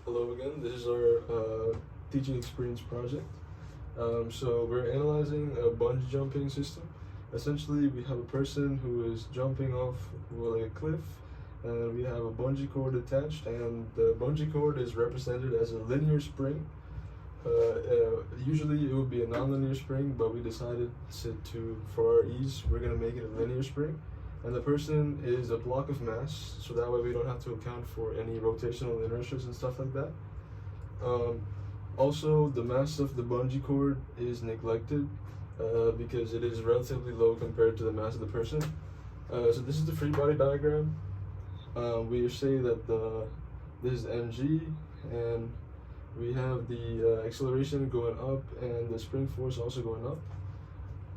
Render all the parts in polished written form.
Hello again, this is our teaching experience project. So we're analyzing a bungee jumping system. Essentially, we have a person who is jumping off a cliff, and we have a bungee cord attached, and the bungee cord is represented as a linear spring. Usually it would be a non-linear spring, but we decided for our ease, we're going to make it a linear spring. And the person is a block of mass, so that way we don't have to account for any rotational inertias and stuff like that. Also, the mass of the bungee cord is neglected because it is relatively low compared to the mass of the person. So this is the free body diagram. We say that this is mg, and we have the acceleration going up and the spring force also going up.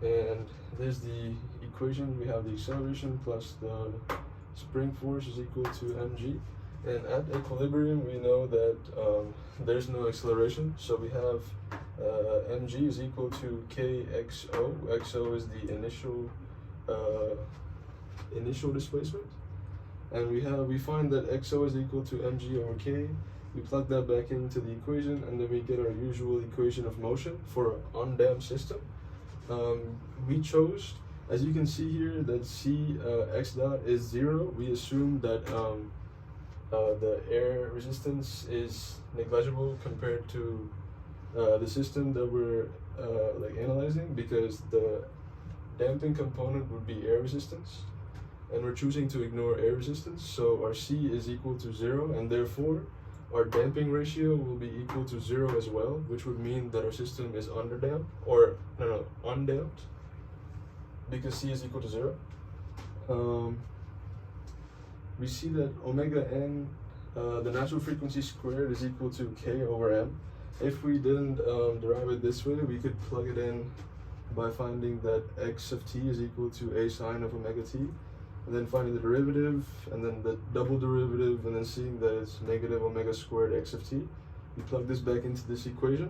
And there's the equation. We have the acceleration plus the spring force is equal to mg. And at equilibrium, we know that there's no acceleration, so we have mg is equal to kxo. Xo is the initial displacement, and we find that xo is equal to mg over k. We plug that back into the equation, and then we get our usual equation of motion for an undamped system. We chose, as you can see here, that x dot is 0. We assume that the air resistance is negligible compared to the system that we're analyzing, because the damping component would be air resistance, and we're choosing to ignore air resistance. So our C is equal to 0, and therefore our damping ratio will be equal to 0 as well, which would mean that our system is underdamped, or undamped, because C is equal to 0. We see that omega n, the natural frequency squared, is equal to k over m. If we didn't derive it this way, we could plug it in by finding that x of t is equal to a sine of omega t, and then finding the derivative, and then the double derivative, and then seeing that it's negative omega squared x of t. You plug this back into this equation,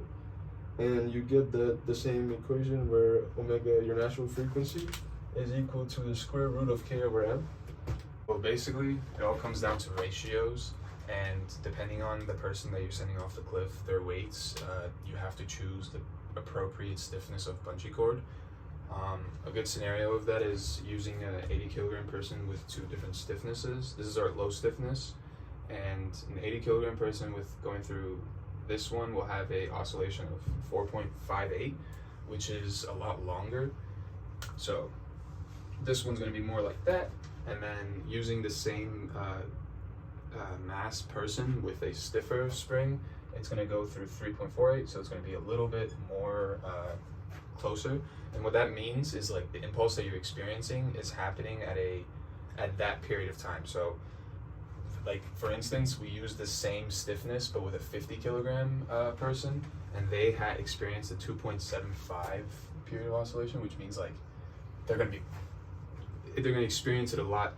and you get the same equation where omega, your natural frequency, is equal to the square root of k over m. Well, basically, it all comes down to ratios, and depending on the person that you're sending off the cliff, their weights, you have to choose the appropriate stiffness of bungee cord. A good scenario of that is using an 80 kilogram person with two different stiffnesses. This is our low stiffness, and an 80 kilogram person with going through this one will have a oscillation of 4.58, which is a lot longer. So this one's going to be more like that. And then using the same mass person with a stiffer spring, it's going to go through 3.48, so it's going to be a little bit more closer. And what that means is, like, the impulse that you're experiencing is happening at that period of time. So, like, for instance, we use the same stiffness but with a 50 kilogram person, and they had experienced a 2.75 period of oscillation, which means, like, they're going to experience it a lot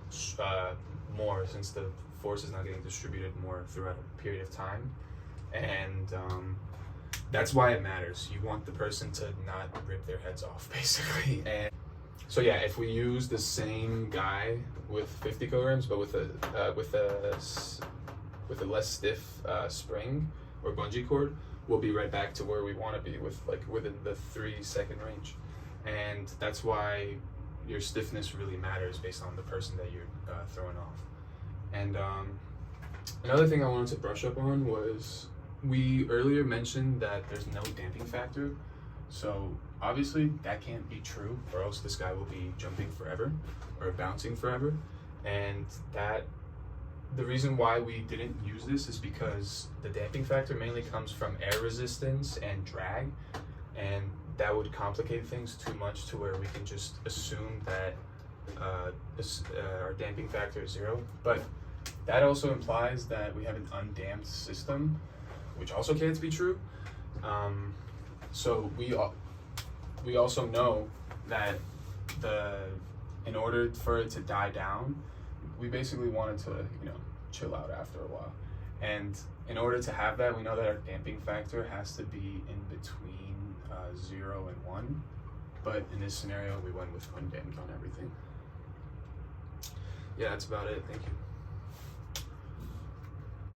more, since the force is not getting distributed more throughout a period of time. And that's why it matters. You want the person to not rip their heads off, basically. And so yeah, if we use the same guy with 50 kilograms but with a less stiff spring or bungee cord, we'll be right back to where we want to be, within the 3-second range. And that's why your stiffness really matters based on the person that you're throwing off. And another thing I wanted to brush up on was, we earlier mentioned that there's no damping factor. So obviously that can't be true, or else this guy will be jumping forever or bouncing forever. And the reason why we didn't use this is because the damping factor mainly comes from air resistance and drag, and that would complicate things too much to where we can just assume that our damping factor is 0. But that also implies that we have an undamped system, which also can't be true. So we also know that in order for it to die down, we basically want it to chill out after a while. And in order to have that, we know that our damping factor has to be in between 0 and 1. But in this scenario, we went with undamped on everything. Yeah, that's about it. Thank you.